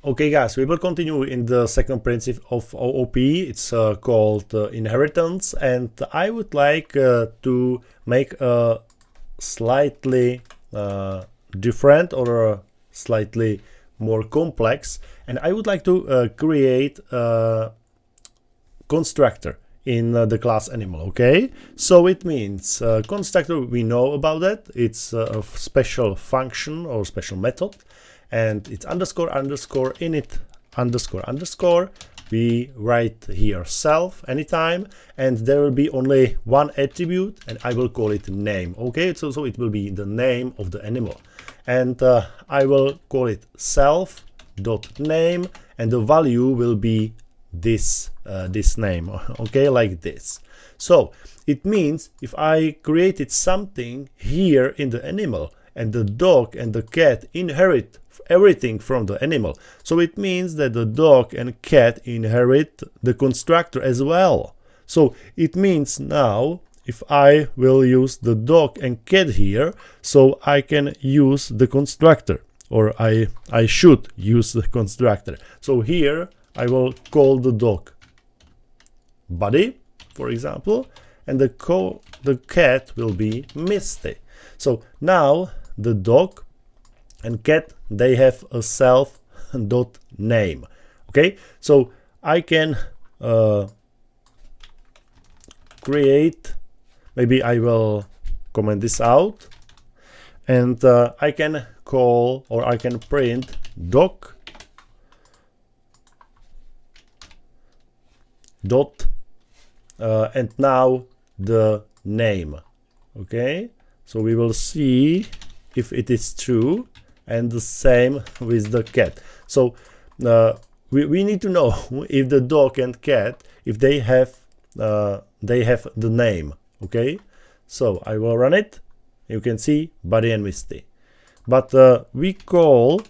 Okay guys, we will continue in the second principle of OOP. It's called inheritance, and I would like to make a slightly different or slightly more complex, and I would like to create a constructor in the class animal. Okay, so it means constructor, we know about that. It's a special function or special method, and it's underscore underscore init underscore underscore. We write here self anytime, and there will be only one attribute, and I will call it name. Okay, so it will be the name of the animal, and I will call it self dot name, and the value will be this this name. Okay, like this. So it means if I created something here in the animal, and the dog and the cat inherit everything from the animal, so it means that the dog and cat inherit the constructor as well. So it means now if I will use the dog and cat here, so I can use the constructor, or I should use the constructor. So here I will call the dog Buddy, for example, and the cat will be Misty. So now the dog and cat, they have a self dot name. Okay, so I can create, maybe I will comment this out, and I can call, or I can print dog dot and now the name. Okay, so we will see if it is true, and the same with the cat. So we need to know if the dog and cat, if they have the name. Okay, so I will run it. You can see Buddy and Misty, but we call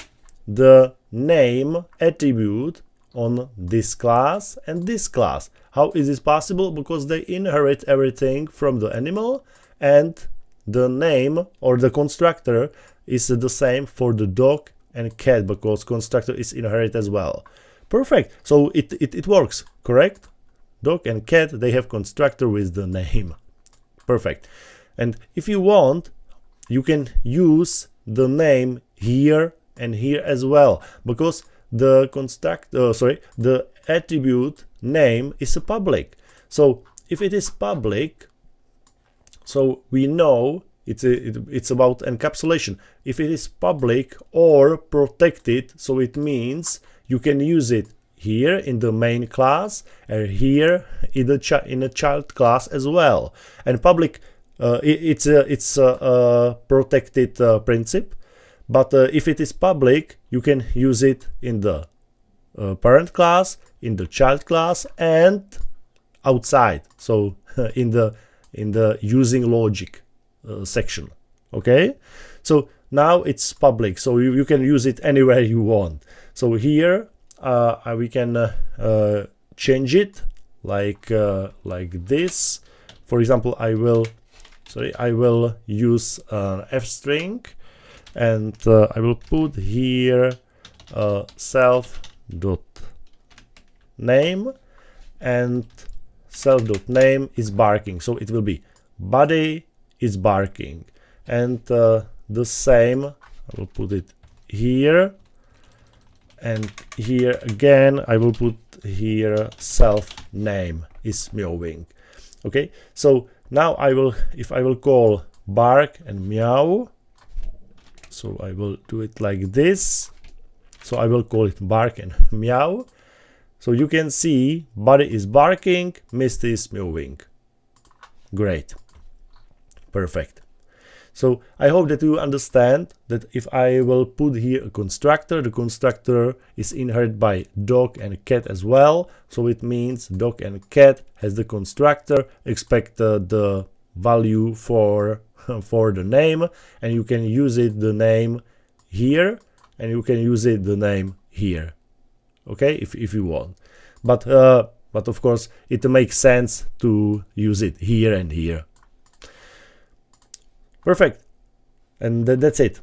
the name attribute on this class and this class. How is this possible? Because they inherit everything from the animal, and the name or the constructor is the same for the dog and cat, because constructor is inherit as well. Perfect. So it works, correct? Dog and cat, they have constructor with the name. Perfect. And if you want, you can use the name here and here as well, because the the attribute name is a public. So if it is public, so we know it's about encapsulation. If it is public or protected, so it means you can use it here in the main class, and here in the child class as well. And public, it's a protected principle, but if it is public, you can use it in the parent class, in the child class, and outside. So in the using logic section. Okay, so now it's public, so you can use it anywhere you want. So here we can change it like this. For example, I will use f string, and I will put here self dot name, and self dot name is barking, so it will be Buddy is barking, and the same I will put it here, and here again I will put here self name is meowing. Okay, so now if I will call bark and meow, so I will do it like this. So I will call it bark and meow. So you can see Buddy is barking, Misty is meowing. Great. Perfect. So I hope that you understand that if I will put here a constructor, the constructor is inherited by dog and cat as well. So it means dog and cat has the constructor, expect the value for the name, and you can use it the name here, and you can use it the name here. Okay, if you want, but of course it makes sense to use it here and here. Perfect, and that's it.